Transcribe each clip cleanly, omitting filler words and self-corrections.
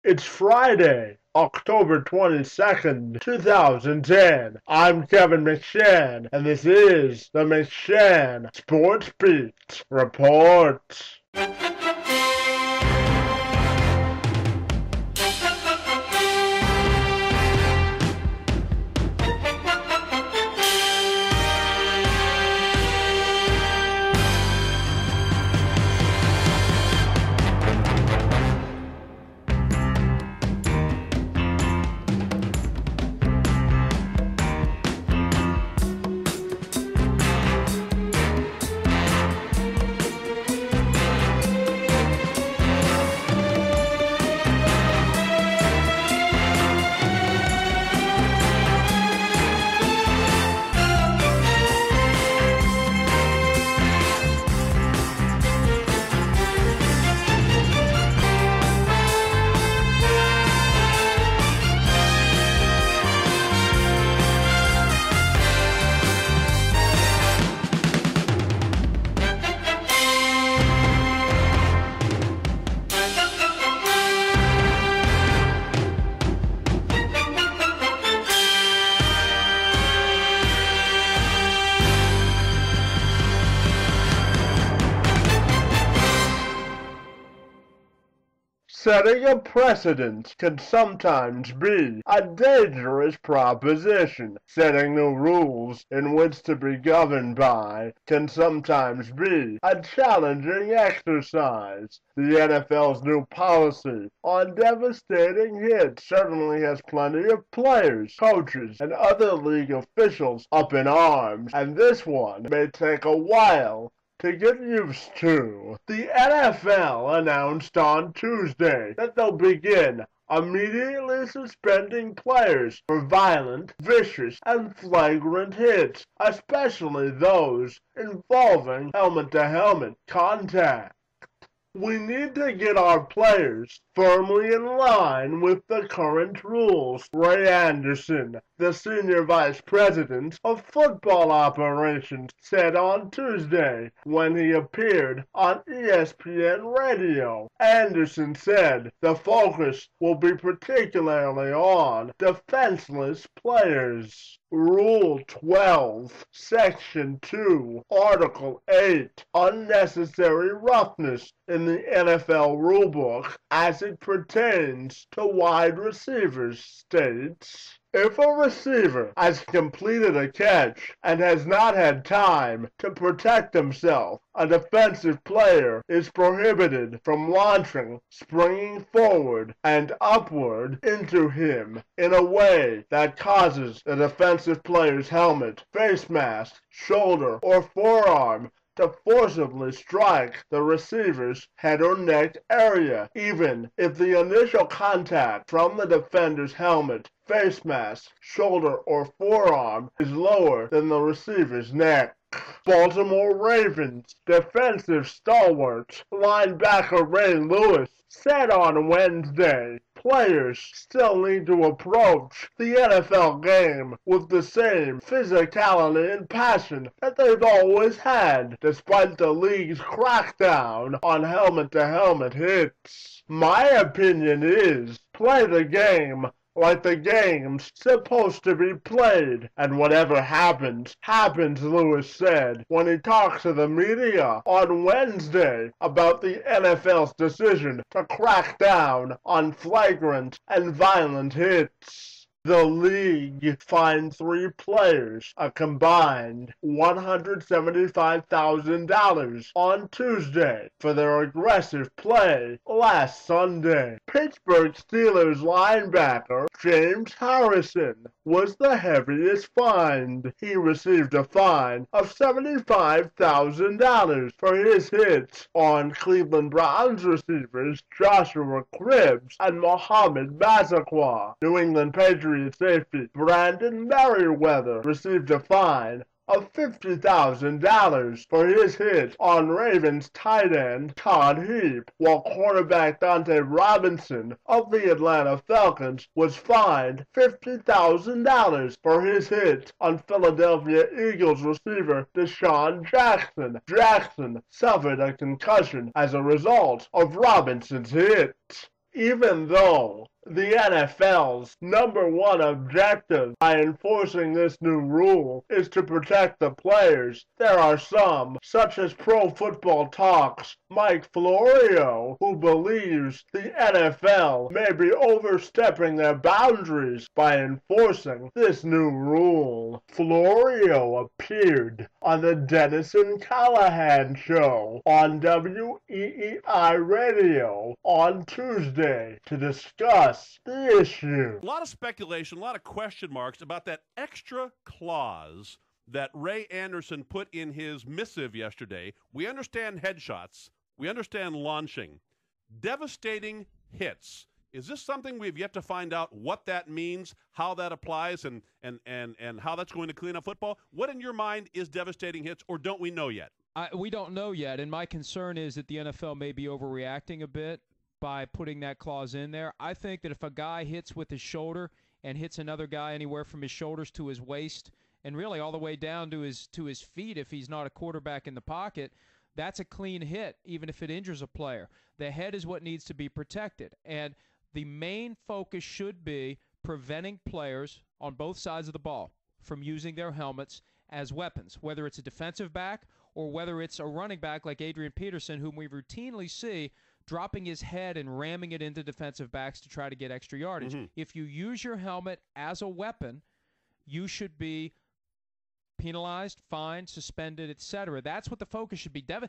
It's Friday, October 22nd, 2010. I'm Kevin McShann, and this is the McShann Sports Beat Report. Setting a precedent can sometimes be a dangerous proposition. Setting new rules in which to be governed by can sometimes be a challenging exercise. The NFL's new policy on devastating hits certainly has plenty of players, coaches, and other league officials up in arms, and this one may take a while to get used to. The NFL announced on Tuesday that they'll begin immediately suspending players for violent, vicious, and flagrant hits, especially those involving helmet-to-helmet contact. We need to get our players firmly in line with the current rules, Ray Anderson, the senior vice president of football operations, said on Tuesday when he appeared on ESPN Radio. Anderson said the focus will be particularly on defenseless players. Rule 12, Section 2, Article 8, Unnecessary roughness in the NFL rulebook as it pertains to wide receivers states, if a receiver has completed a catch and has not had time to protect himself, a defensive player is prohibited from launching, springing forward, and upward into him in a way that causes the defensive player's helmet, face mask, shoulder, or forearm to forcibly strike the receiver's head or neck area, even if the initial contact from the defender's helmet, face mask, shoulder, or forearm is lower than the receiver's neck. Baltimore Ravens defensive stalwart linebacker Ray Lewis said on Wednesday players still need to approach the NFL game with the same physicality and passion that they've always had, despite the league's crackdown on helmet-to-helmet hits. My opinion is, play the game like the game's supposed to be played, and whatever happens, happens, Lewis said when he talked to the media on Wednesday about the NFL's decision to crack down on flagrant and violent hits. The league fined 3 players a combined $175,000 on Tuesday for their aggressive play last Sunday. Pittsburgh Steelers linebacker James Harrison was the heaviest fined. He received a fine of $75,000 for his hits on Cleveland Browns receivers Joshua Cribbs and Mohamed Massaquoi. New England Patriots safety Brandon Merriweather received a fine of $50,000 for his hit on Ravens tight end Todd Heap, while cornerback Dante Robinson of the Atlanta Falcons was fined $50,000 for his hit on Philadelphia Eagles receiver Deshaun Jackson. Jackson suffered a concussion as a result of Robinson's hit. Even though the NFL's #1 objective by enforcing this new rule is to protect the players, there are some, such as Pro Football Talk's Mike Florio, who believes the NFL may be overstepping their boundaries by enforcing this new rule. Florio appeared on the Dennis and Callahan Show on WEEI Radio on Tuesday to discuss the issue. A lot of speculation, a lot of question marks about that extra clause that Ray Anderson put in his missive yesterday. We understand headshots. We understand launching. Devastating hits. Is this something we've yet to find out what that means, how that applies, and how that's going to clean up football? What in your mind is devastating hits, or don't we know yet? We don't know yet, and my concern is that the NFL may be overreacting a bit by putting that clause in there. I think that if a guy hits with his shoulder and hits another guy anywhere from his shoulders to his waist and really all the way down to his feet if he's not a quarterback in the pocket, that's a clean hit, even if it injures a player. The head is what needs to be protected, and the main focus should be preventing players on both sides of the ball from using their helmets as weapons, whether it's a defensive back or whether it's a running back like Adrian Peterson, whom we routinely see dropping his head and ramming it into defensive backs to try to get extra yardage. If you use your helmet as a weapon, you should be penalized, fined, suspended, etc. That's what the focus should be. There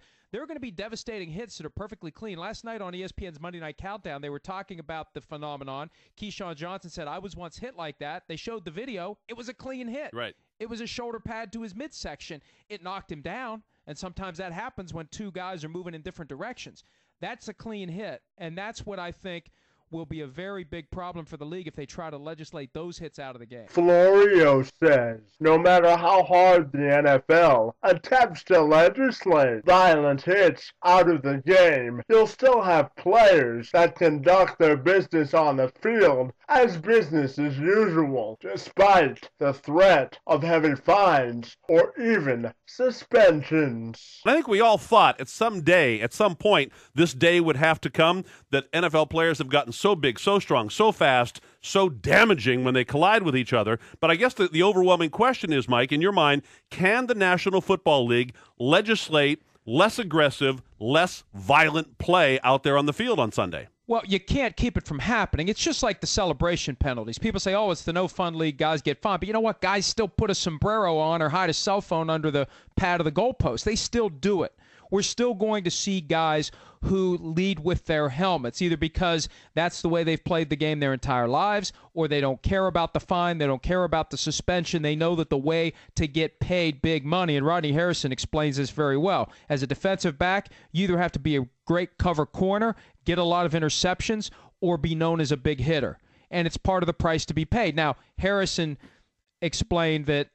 are going to be devastating hits that are perfectly clean. Last night on ESPN's Monday Night Countdown, they were talking about the phenomenon. Keyshawn Johnson said, I was once hit like that. They showed the video. It was a clean hit. Right. It was a shoulder pad to his midsection. It knocked him down, and sometimes that happens when two guys are moving in different directions. That's a clean hit, and that's what I think will be a very big problem for the league if they try to legislate those hits out of the game. Florio says no matter how hard the NFL attempts to legislate violent hits out of the game, you'll still have players that conduct their business on the field as business as usual, despite the threat of heavy fines or even suspensions. I think we all thought at some point, this day would have to come that NFL players have gotten so big, so strong, so fast, so damaging when they collide with each other. But I guess the overwhelming question is, Mike, in your mind, can the National Football League legislate less aggressive, less violent play out there on the field on Sunday? Well, you can't keep it from happening. It's just like the celebration penalties. People say, oh, it's the no-fun league, guys get fined. But you know what? Guys still put a sombrero on or hide a cell phone under the pad of the goalpost. They still do it. We're still going to see guys who lead with their helmets, either because that's the way they've played the game their entire lives, or they don't care about the fine, they don't care about the suspension. They know that the way to get paid big money, and Rodney Harrison explains this very well. As a defensive back, you either have to be a great cover corner, get a lot of interceptions, or be known as a big hitter. And it's part of the price to be paid. Now, Harrison explained that,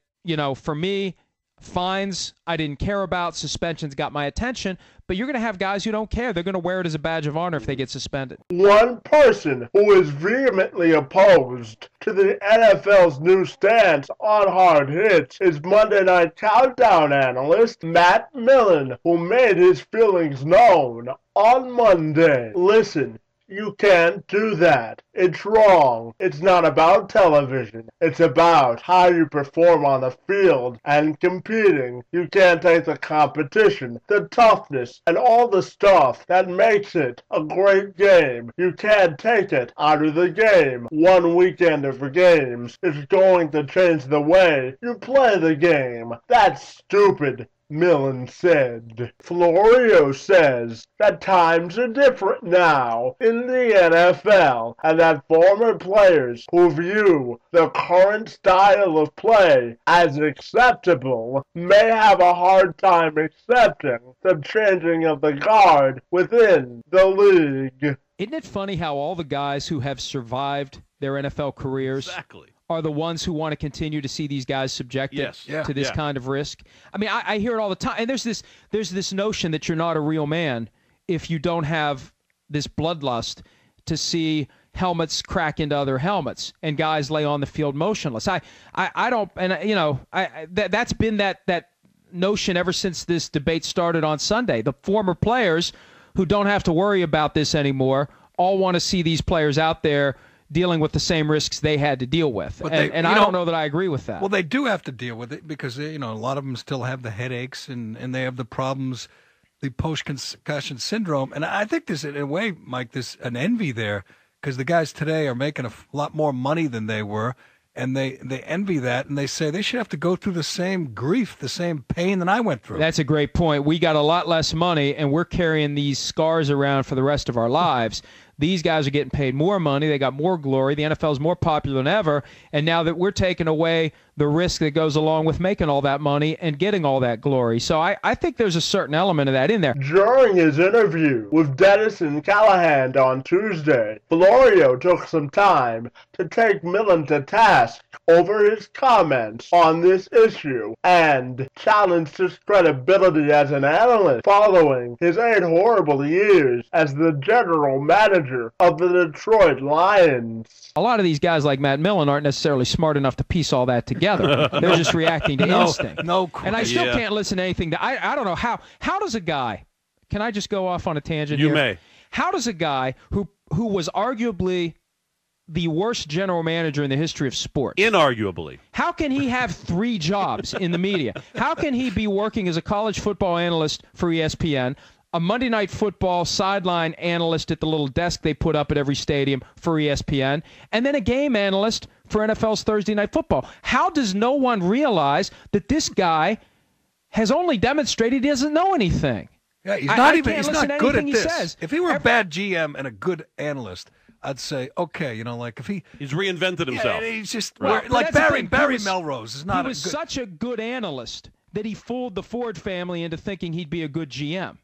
for me, fines I didn't care about, suspensions got my attention, but you're going to have guys who don't care. They're going to wear it as a badge of honor if they get suspended. One person who is vehemently opposed to the NFL's new stance on hard hits is Monday Night Countdown analyst Matt Millen, who made his feelings known on Monday. Listen. You can't do that. It's wrong. It's not about television. It's about how you perform on the field and competing. You can't take the competition, the toughness, and all the stuff that makes it a great game. You can't take it out of the game. One weekend of games is going to change the way you play the game. That's stupid. Millen said. Florio says that times are different now in the NFL and that former players who view the current style of play as acceptable may have a hard time accepting the changing of the guard within the league. Isn't it funny how all the guys who have survived their NFL careers are the ones who want to continue to see these guys subjected to this kind of risk? I mean, I hear it all the time. And there's this notion that you're not a real man if you don't have this bloodlust to see helmets crack into other helmets and guys lay on the field motionless. I don't, and that's been that notion ever since this debate started on Sunday. The former players who don't have to worry about this anymore all want to see these players out there dealing with the same risks they had to deal with. And I don't know that I agree with that. Well, they do have to deal with it because, a lot of them still have the headaches and they have the problems, the post-concussion syndrome. And I think there's, in a way, Mike, there's an envy there because the guys today are making a lot more money than they were. And they envy that, and they say they should have to go through the same grief, the same pain that I went through. That's a great point. We got a lot less money, and we're carrying these scars around for the rest of our lives. These guys are getting paid more money. They got more glory. The NFL is more popular than ever. And now that we're taking away the risk that goes along with making all that money and getting all that glory. So I think there's a certain element of that in there. During his interview with Dennis and Callahan on Tuesday, Florio took some time to take Millen to task over his comments on this issue and challenged his credibility as an analyst following his 8 horrible years as the general manager of the Detroit Lions. A lot of these guys like Matt Millen aren't necessarily smart enough to piece all that together. They're just reacting to instinct. And I still can't listen to anything. I don't know how does a guy, can I just go off on a tangent here? You may. How does a guy who was arguably the worst general manager in the history of sports, inarguably, how can he have 3 jobs in the media? How can he be working as a college football analyst for ESPN, a Monday Night Football sideline analyst at the little desk they put up at every stadium for ESPN, and then a game analyst for NFL's Thursday Night Football? How does no one realize that this guy has only demonstrated he doesn't know anything? Yeah, he's not good at this. If he were a bad GM and a good analyst, I'd say, okay, like if he's reinvented himself. Yeah, he's just like Barry Melrose is not. He was such a good analyst that he fooled the Ford family into thinking he'd be a good GM.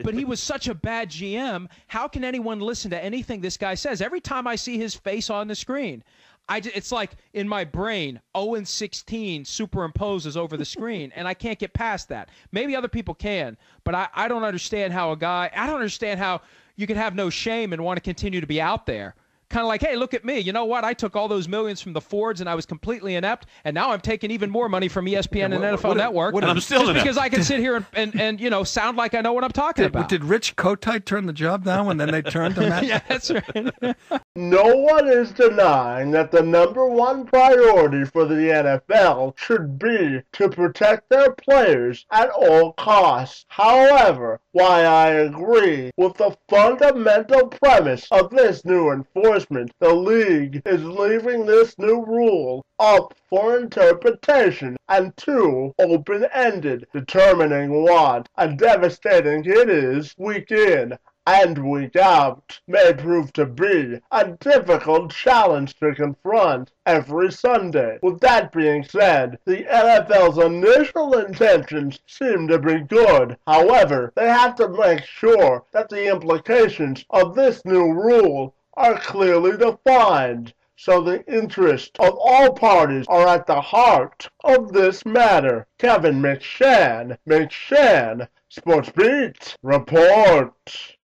But he was such a bad GM. How can anyone listen to anything this guy says? Every time I see his face on the screen, it's like in my brain, 0-16 superimposes over the screen, and I can't get past that. Maybe other people can, but I don't understand how I don't understand how you can have no shame and want to continue to be out there. Kind of like, hey, look at me. You know what? I took all those millions from the Fords, and I was completely inept, and now I'm taking even more money from ESPN and NFL Network. And I'm still inept. Because I can sit here and sound like I know what I'm talking about. Did Rich Kotite turn the job down, and then they turned him? Yeah, that's right. No one is denying that the #1 priority for the NFL should be to protect their players at all costs. However, while I agree with the fundamental premise of this new enforcement, the league is leaving this new rule up for interpretation and too open-ended, determining what a devastating hit is week in and week out may prove to be a difficult challenge to confront every Sunday. With that being said, the NFL's initial intentions seem to be good. However, they have to make sure that the implications of this new rule are clearly defined, so the interests of all parties are at the heart of this matter. Kevin McShann, Sports Beat, report.